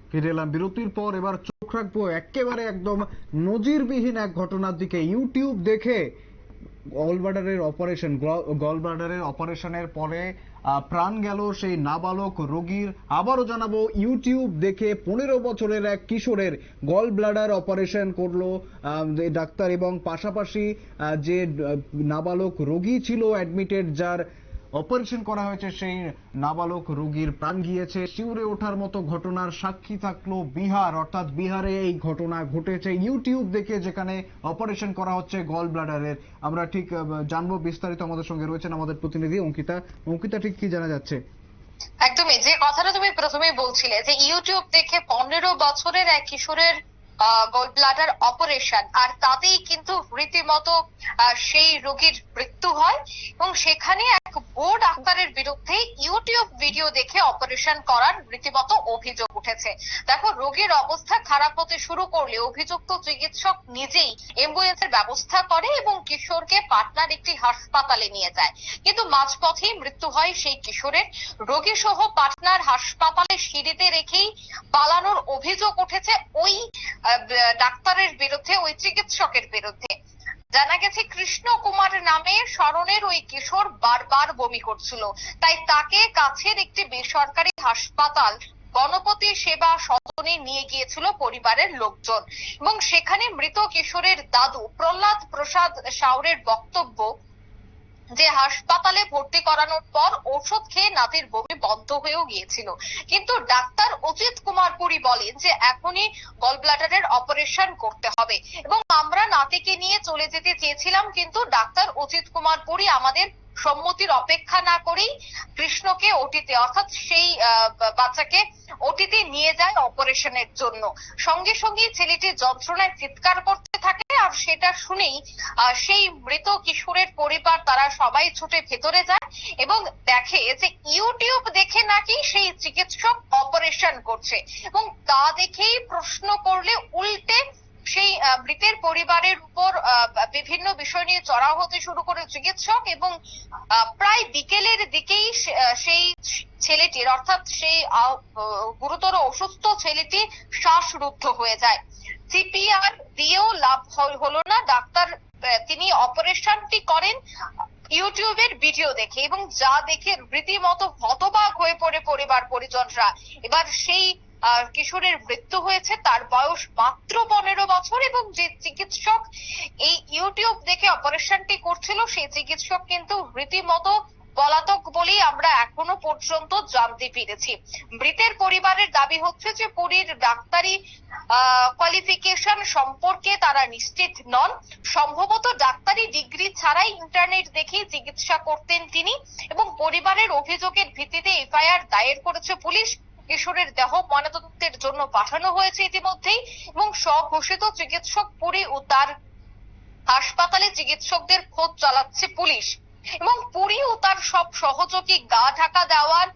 ফিরে এলাম বিরতির পর। এবার চোখ রাখবো একেবারে একদম নজিরবিহীন এক ঘটনার দিকে। ইউটিউব দেখে গলব্লাডারের অপারেশনের পরে প্রাণ গেল সেই নাবালক রোগীর। আবারও জানাবো, ইউটিউব দেখে 15 বছরের এক কিশোরের গল ব্লাডার অপারেশন করলো ডাক্তার, এবং পাশাপাশি যে নাবালক রোগী ছিল অ্যাডমিটেড, যার অপারেশন করা হয়েছে, সেই নাবালক রোগীর প্রাণ গিয়েছে। শিউরে ওঠার মতো ঘটনার সাক্ষী থাকলো বিহার, অর্থাৎ বিহারে এই ঘটনা ঘটেছে ইউটিউব দেখে, যেখানে অপারেশন করা হচ্ছে গল ব্লাডারের। আমরা ঠিক জানবো বিস্তারিত। আমাদের সঙ্গে রয়েছেন আমাদের প্রতিনিধি অঙ্কিতা। অঙ্কিতা, ঠিক কি জানা যাচ্ছে? একদমই, যে কথাটা তুমি প্রথমেই বলছিলে যে ইউটিউব দেখে 15 বছরের এক কিশোরের গল ব্লাডার অপারেশন, আর তাতেই কিন্তু রীতিমতো সেই রোগীর মৃত্যু হয়। এবং সেখানে এক বড় ডাক্তারের বিরুদ্ধে ইউটিউব ভিডিও দেখে অপারেশন করার রীতিমতো অভিযোগ উঠেছে। দেখো, রোগীর অবস্থা খারাপ হতে শুরু করলে অভিযুক্ত চিকিৎসক নিজেই অ্যাম্বুলেন্সের ব্যবস্থা করে এবং কিশোরকে পাটনার একটি হাসপাতালে নিয়ে যায়। কিন্তু মাঝপথেই মৃত্যু হয় সেই কিশোরের। রোগী সহ পাটনার হাসপাতালে সিঁড়িতে রেখেই পালানোর অভিযোগ উঠেছে ওই ডাক্তারের বিরুদ্ধে, ওই চিকিৎসকের বিরুদ্ধে। জানা গেছে কৃষ্ণ কুমার নামে স্মরণের ওই কিশোর বারবার বমি করছিল, তাই তাকে কাছের একটি বেসরকারি হাসপাতাল গণপতি সেবা সদনে নিয়ে গিয়েছিল পরিবারের লোকজন। এবং সেখানে মৃত কিশোরের দাদু প্রহ্লাদ প্রসাদ সাউরের বক্তব্য যে হাসপাতালে ভর্তি করানোর পর ওষুধ খেয়ে নাতির বমি বন্ধ হয়েও গিয়েছিল। কিন্তু ডাক্তার অজিত কুমার পুরী বলেন যে এখনই গল ব্লাডারের অপারেশন করতে হবে এবং আমরা নাতিকে নিয়ে চলে যেতে চেয়েছিলাম, কিন্তু ডাক্তার অজিত কুমার পুরী আমাদের সম্মতির অপেক্ষা না করেই কৃষ্ণকে ওটিতে, অর্থাৎ সেই বাচ্চাকে ওটিতে নিয়ে যায় অপারেশনের জন্য। সঙ্গে সঙ্গে ছেলেটি যন্ত্রণায় চিৎকার করতে থাকে, আর সেটা শুনেই সেই মৃত কিশোরের পরিবার তারা সবাই ছুটে ভেতরে যায় এবং দেখে যে ইউটিউব দেখে নাকি সেই চিকিৎসক অপারেশন করছে। এবং তা দেখেই প্রশ্ন করলে উল্টে সেই মৃতের পরিবারের উপর বিভিন্ন বিষয় নিয়ে চড়াও হতে শুরু করে চিকিৎসক। এবং প্রায় বিকেলের দিকেই সেই ছেলেটির, অর্থাৎ সেই গুরুতর অসুস্থ ছেলেটি শ্বাসরুদ্ধ হয়ে যায়। সিপিআর দিয়েও লাভ হলো না। ডাক্তার তিনি অপারেশনটি করেন ইউটিউবের ভিডিও দেখে, এবং যা দেখে রীতিমতো হতবাক হয়ে পড়ে পরিবার পরিজনরা। এবার সেই কিশোরের মৃত্যু হয়েছে, তার বয়স মাত্র 15 বছর। এবং যে চিকিৎসক এই ইউটিউব দেখে অপারেশনটি করছিল, সেই চিকিৎসক কিন্তু রীতিমতো পলাতক বলেই আমরা এখনো পর্যন্ত জানতে পেরেছি। মৃতের পরিবারের দাবি হচ্ছে যে পুরীর ডাক্তারি কোয়ালিফিকেশন সম্পর্কে তারা নিশ্চিত নন। সম্ভবত ডাক্তারি ডিগ্রি ছাড়াই ইন্টারনেট দেখেই চিকিৎসা করতেন তিনি। এবং পরিবারের অভিযোগের ভিত্তিতে এফআইআর দায়ের করেছে পুলিশ। কিশোরের দেহ ময়নাতদন্তের জন্য পাঠানো হয়েছে ইতিমধ্যেই। এবং স্বঘোষিত চিকিৎসক পুরী ও তার হাসপাতালে চিকিৎসকদের খোঁজ চালাচ্ছে পুলিশ। এবং পুরী ও তার সব সহযোগী গা ঢাকা দেওয়ার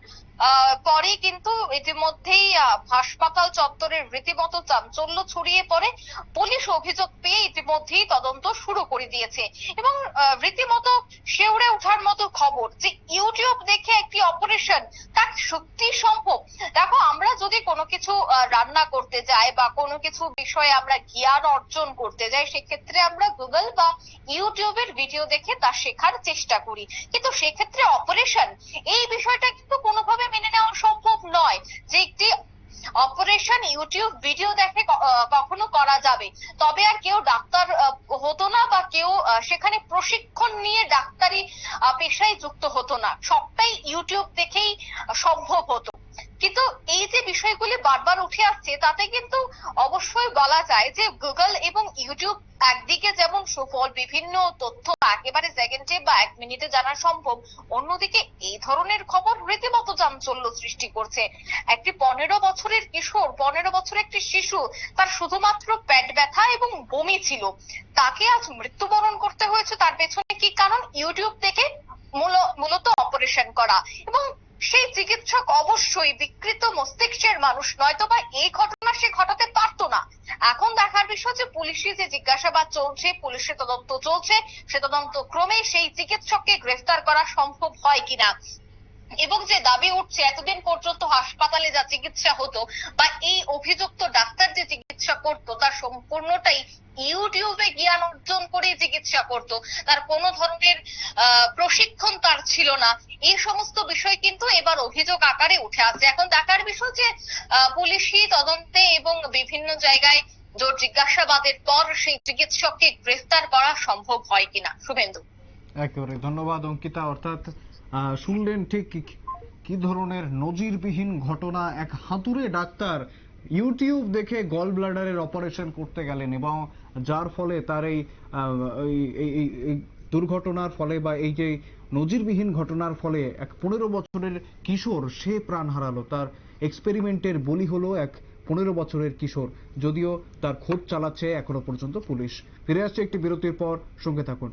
পরে কিন্তু ইতিমধ্যেই হাসপাতাল চত্বরের রীতিমতো চাঞ্চল্য ছড়িয়ে পড়ে। পুলিশ অভিযোগ পেয়ে ইতিমধ্যেই তদন্ত শুরু করে দিয়েছে। এবং রীতিমতো শিউরে ওঠার মতো খবর যে ইউটিউব দেখে একটি অপারেশন, তা সত্যি সম্ভব। দেখো, আমরা যদি কোনো কিছু রান্না করতে যাই বা কোনো কিছু বিষয়ে আমরা জ্ঞান অর্জন করতে যাই, সেক্ষেত্রে আমরা গুগল বা ইউটিউবের ভিডিও দেখে তা শেখার চেষ্টা করি। কিন্তু সেক্ষেত্রে অপারেশন, এই বিষয়টা কিন্তু কোনোভাবে মেনে নেওয়া সম্ভব নয় যে একটি অপারেশন ইউটিউব ভিডিও দেখে কখনো করা যাবে। তবে আর কেউ ডাক্তার হতো না, বা কেউ সেখানে প্রশিক্ষণ নিয়ে ডাক্তারি পেশায় যুক্ত হতো না। সবটাই ইউটিউব দেখেই সম্ভব হতো। কিন্তু এই যে বিষয়গুলি বারবার উঠে আসছে, তাতে কিন্তু অবশ্যই বলা যায় যে গুগল এবং ইউটিউব একদিকে যেমন সুফল, বিভিন্ন তথ্য একেবারে সেকেন্ডে বা 1 মিনিটে জানা সম্ভব, অন্যদিকে এই ধরনের খবর রীতিমতো চাঞ্চল্য সৃষ্টি করছে। একটি 15 বছরের কিশোর, 15 বছরের একটি শিশু, তার শুধুমাত্র পেট ব্যথা এবং বমি ছিল, তাকে আজ মৃত্যুবরণ করতে হয়েছে। তার পেছনে কি কারণ? ইউটিউব থেকে মূলত অপারেশন করা। এবং সেই চিকিৎসক অবশ্যই বিকৃত মস্তিষ্কের মানুষ, নয়তো বা এই ঘটনা সে ঘটাতে পারতো না। এখন দেখার বিষয় যে পুলিশি যে জিজ্ঞাসাবাদ চলছে, পুলিশের তদন্ত চলছে, সে তদন্ত ক্রমে সেই চিকিৎসককে গ্রেফতার করা সম্ভব হয় কিনা। এবং যে দাবি উঠছে এতদিন পর্যন্ত হাসপাতালে যা চিকিৎসা হতো বা এই অভিযুক্ত ডাক্তার যে চিকিৎসা করতো তার সম্পূর্ণটাই ইউটিউবে জ্ঞান অর্জন করে চিকিৎসা করতো, তার কোনো ধরনের প্রশিক্ষণ তার ছিল না। এই সমস্ত বিষয় কিন্তু এবার অভিযোগ আকারে উঠে আসছে। এখন দেখার বিষয় যে পুলিশি তদন্তে এবং বিভিন্ন জায়গায় জোর জিজ্ঞাসাবাদের পর সেই চিকিৎসককে গ্রেফতার করা সম্ভব হয় কিনা। শুভেন্দু। একেবারে ধন্যবাদ অঙ্কিতা। অর্থাৎ শুনলেন ঠিক কি ধরনের নজিরবিহীন ঘটনা। এক হাতুড়ে ডাক্তার ইউটিউব দেখে গল ব্লাডারের অপারেশন করতে গেলেন এবং যার ফলে তার এই দুর্ঘটনার ফলে বা এই যে নজিরবিহীন ঘটনার ফলে এক 15 বছরের কিশোর সে প্রাণ হারালো। তার এক্সপেরিমেন্টের বলি হলো এক 15 বছরের কিশোর। যদিও তার খোঁজ চালাচ্ছে এখনো পর্যন্ত পুলিশ। ফিরে আসছে একটি বিরতির পর, সঙ্গে থাকুন।